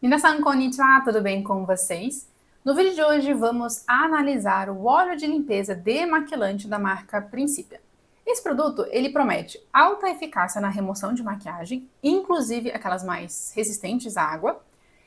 Minasan konnichiwa, tudo bem com vocês? No vídeo de hoje vamos analisar o óleo de limpeza demaquilante da marca Principia. Esse produto ele promete alta eficácia na remoção de maquiagem, inclusive aquelas mais resistentes à água,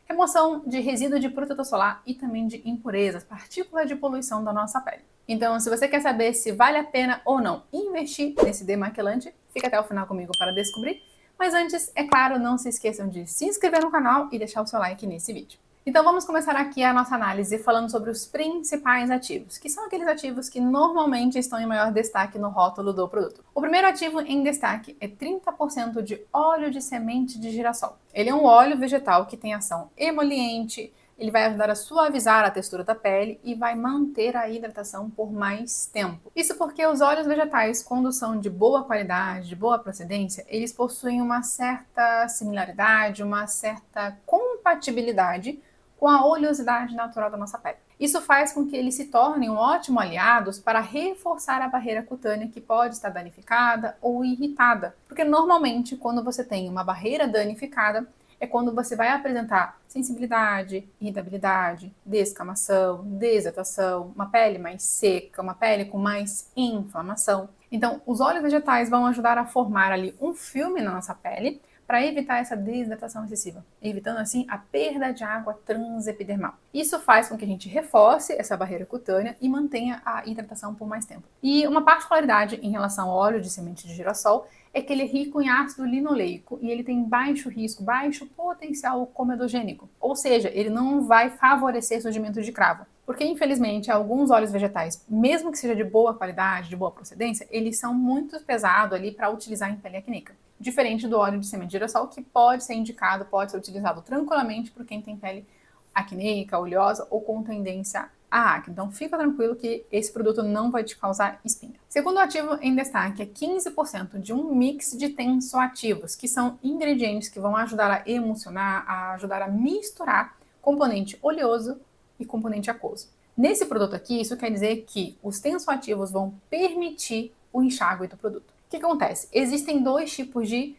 remoção de resíduo de protetor solar e também de impurezas, partículas de poluição da nossa pele. Então, se você quer saber se vale a pena ou não investir nesse demaquilante, fica até o final comigo para descobrir. Mas antes, é claro, não se esqueçam de se inscrever no canal e deixar o seu like nesse vídeo. Então vamos começar aqui a nossa análise falando sobre os principais ativos, que são aqueles ativos que normalmente estão em maior destaque no rótulo do produto. O primeiro ativo em destaque é 30% de óleo de semente de girassol. Ele é um óleo vegetal que tem ação emoliente, ele vai ajudar a suavizar a textura da pele e vai manter a hidratação por mais tempo. Isso porque os óleos vegetais, quando são de boa qualidade, de boa procedência, eles possuem uma certa similaridade, uma certa compatibilidade com a oleosidade natural da nossa pele. Isso faz com que eles se tornem um ótimo aliados para reforçar a barreira cutânea que pode estar danificada ou irritada. Porque normalmente, quando você tem uma barreira danificada, é quando você vai apresentar sensibilidade, irritabilidade, descamação, desidratação, uma pele mais seca, uma pele com mais inflamação. Então, os óleos vegetais vão ajudar a formar ali um filme na nossa pele para evitar essa desidratação excessiva, evitando assim a perda de água transepidermal. Isso faz com que a gente reforce essa barreira cutânea e mantenha a hidratação por mais tempo. E uma particularidade em relação ao óleo de semente de girassol é que ele é rico em ácido linoleico e ele tem baixo risco, baixo potencial comedogênico. Ou seja, ele não vai favorecer surgimento de cravo. Porque, infelizmente, alguns óleos vegetais, mesmo que seja de boa qualidade, de boa procedência, eles são muito pesados ali para utilizar em pele acneica. Diferente do óleo de semente de girassol, que pode ser indicado, pode ser utilizado tranquilamente por quem tem pele acneica, oleosa ou com tendência a acne. Então fica tranquilo que esse produto não vai te causar espinha. Segundo ativo em destaque é 15% de um mix de tensoativos, que são ingredientes que vão ajudar a emulsionar, a ajudar a misturar componente oleoso e componente aquoso. Nesse produto aqui, isso quer dizer que os tensoativos vão permitir o enxágue do produto. O que acontece? Existem dois tipos de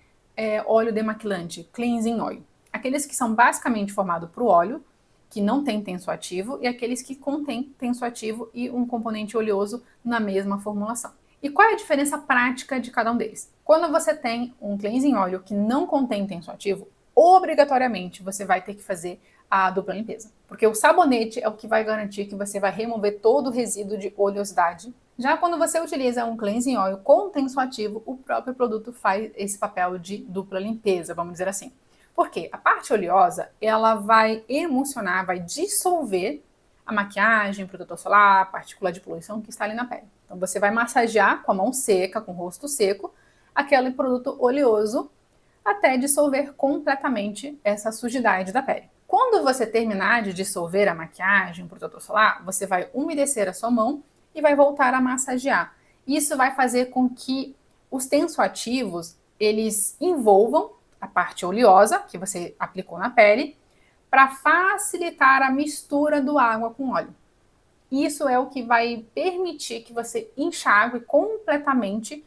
óleo demaquilante, cleansing oil. Aqueles que são basicamente formados por óleo, que não tem tensoativo, e aqueles que contêm tensoativo e um componente oleoso na mesma formulação. E qual é a diferença prática de cada um deles? Quando você tem um cleansing oil que não contém tensoativo, obrigatoriamente você vai ter que fazer a dupla limpeza. Porque o sabonete é o que vai garantir que você vai remover todo o resíduo de oleosidade. Já quando você utiliza um cleansing oil com tensoativo, o próprio produto faz esse papel de dupla limpeza, vamos dizer assim. Porque a parte oleosa, ela vai emulsionar, vai dissolver a maquiagem, protetor solar, a partícula de poluição que está ali na pele. Então você vai massagear com a mão seca, com o rosto seco, aquele produto oleoso até dissolver completamente essa sujidade da pele. Quando você terminar de dissolver a maquiagem, o protetor solar, você vai umedecer a sua mão e vai voltar a massagear. Isso vai fazer com que os tensoativos, eles envolvam a parte oleosa que você aplicou na pele, para facilitar a mistura do água com óleo. Isso é o que vai permitir que você enxague completamente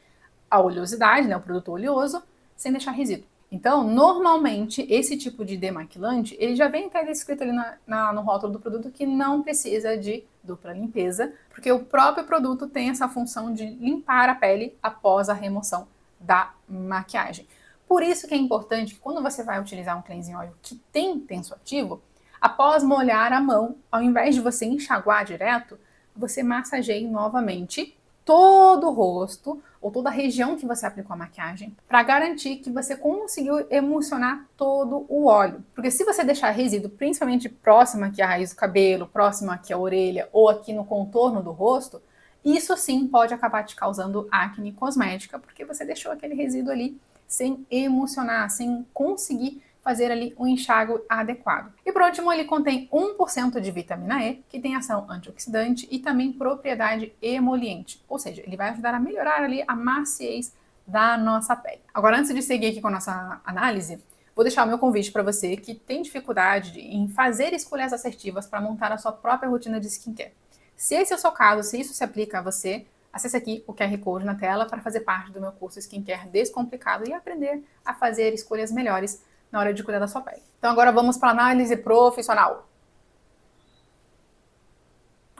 a oleosidade, né, o produto oleoso, sem deixar resíduo. Então, normalmente, esse tipo de demaquilante, ele já vem até descrito ali no rótulo do produto que não precisa de dupla limpeza, porque o próprio produto tem essa função de limpar a pele após a remoção da maquiagem. Por isso que é importante que quando você vai utilizar um cleansing oil que tem tensoativo, após molhar a mão, ao invés de você enxaguar direto, você massageie novamente todo o rosto ou toda a região que você aplicou a maquiagem para garantir que você conseguiu emulsionar todo o óleo. Porque se você deixar resíduo, principalmente próximo aqui à raiz do cabelo, próximo aqui à orelha ou aqui no contorno do rosto, isso sim pode acabar te causando acne cosmética, porque você deixou aquele resíduo ali sem emulsionar, sem conseguir fazer ali um enxágue adequado. E por último, ele contém 1% de vitamina E, que tem ação antioxidante e também propriedade emoliente, ou seja, ele vai ajudar a melhorar ali a maciez da nossa pele. Agora, antes de seguir aqui com a nossa análise, vou deixar o meu convite para você que tem dificuldade em fazer escolhas assertivas para montar a sua própria rotina de skincare. Se esse é o seu caso, se isso se aplica a você, acesse aqui o QR Code na tela para fazer parte do meu curso Skincare Descomplicado e aprender a fazer escolhas melhores na hora de cuidar da sua pele. Então agora vamos para a análise profissional.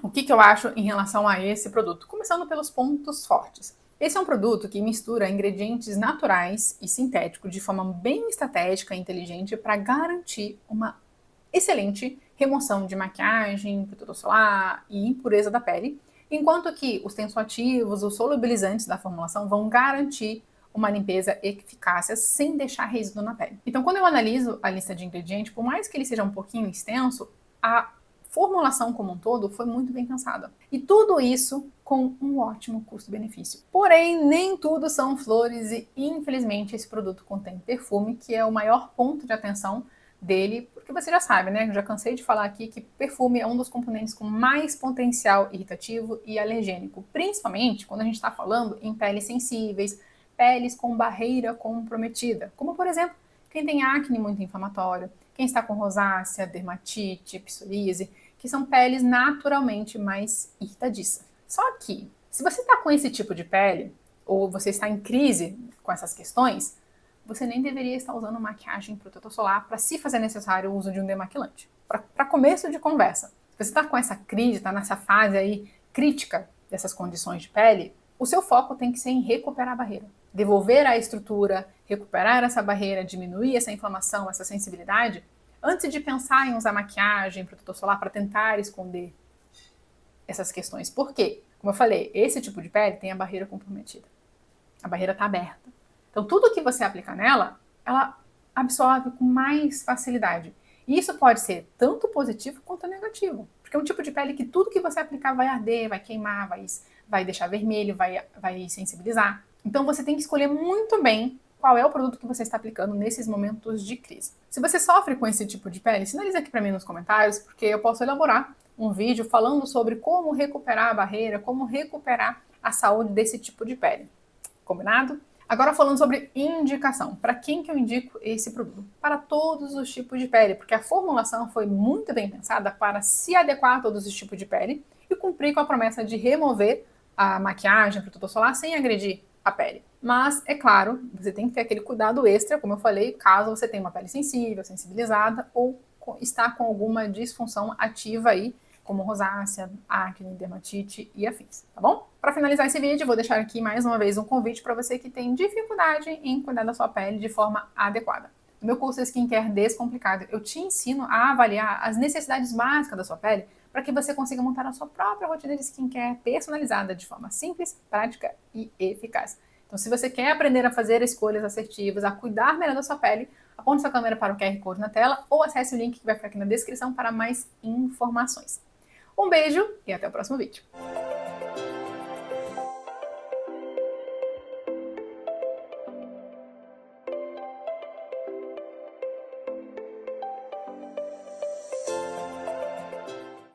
O que eu acho em relação a esse produto? Começando pelos pontos fortes. Esse é um produto que mistura ingredientes naturais e sintéticos de forma bem estratégica e inteligente para garantir uma excelente remoção de maquiagem, protetor solar e impureza da pele, enquanto que os tensoativos, os solubilizantes da formulação vão garantir uma limpeza eficácia sem deixar resíduo na pele. Então, quando eu analiso a lista de ingredientes, por mais que ele seja um pouquinho extenso, a formulação como um todo foi muito bem pensada. E tudo isso com um ótimo custo-benefício. Porém, nem tudo são flores e, infelizmente, esse produto contém perfume, que é o maior ponto de atenção dele, porque você já sabe, né? Eu já cansei de falar aqui que perfume é um dos componentes com mais potencial irritativo e alergênico, principalmente quando a gente está falando em peles sensíveis, peles com barreira comprometida, como, por exemplo, quem tem acne muito inflamatório, quem está com rosácea, dermatite, psoríase, que são peles naturalmente mais irritadiças. Só que, se você está com esse tipo de pele, ou você está em crise com essas questões, você nem deveria estar usando maquiagem e protetor solar para, se fazer necessário, o uso de um demaquilante. Para começo de conversa, se você está com essa crise, está nessa fase aí crítica dessas condições de pele, o seu foco tem que ser em recuperar a barreira. Devolver a estrutura, recuperar essa barreira, diminuir essa inflamação, essa sensibilidade, antes de pensar em usar maquiagem, protetor solar para tentar esconder essas questões. Por quê? Como eu falei, esse tipo de pele tem a barreira comprometida. A barreira está aberta. Então, tudo que você aplicar nela, ela absorve com mais facilidade. E isso pode ser tanto positivo quanto negativo. Porque é um tipo de pele que tudo que você aplicar vai arder, vai queimar, vai deixar vermelho, vai sensibilizar. Então, você tem que escolher muito bem qual é o produto que você está aplicando nesses momentos de crise. Se você sofre com esse tipo de pele, sinaliza aqui para mim nos comentários, porque eu posso elaborar um vídeo falando sobre como recuperar a barreira, como recuperar a saúde desse tipo de pele. Combinado? Agora falando sobre indicação. Para quem que eu indico esse produto? Para todos os tipos de pele, porque a formulação foi muito bem pensada para se adequar a todos os tipos de pele e cumprir com a promessa de remover a maquiagem, protetor solar, sem agredir a pele. Mas, é claro, você tem que ter aquele cuidado extra, como eu falei, caso você tenha uma pele sensível, sensibilizada ou está com alguma disfunção ativa aí, como rosácea, acne, dermatite e afins, tá bom? Para finalizar esse vídeo, vou deixar aqui mais uma vez um convite para você que tem dificuldade em cuidar da sua pele de forma adequada. No meu curso Skincare Descomplicado, eu te ensino a avaliar as necessidades básicas da sua pele para que você consiga montar a sua própria rotina de skincare personalizada de forma simples, prática e eficaz. Então, se você quer aprender a fazer escolhas assertivas, a cuidar melhor da sua pele, aponte sua câmera para o QR Code na tela ou acesse o link que vai ficar aqui na descrição para mais informações. Um beijo e até o próximo vídeo.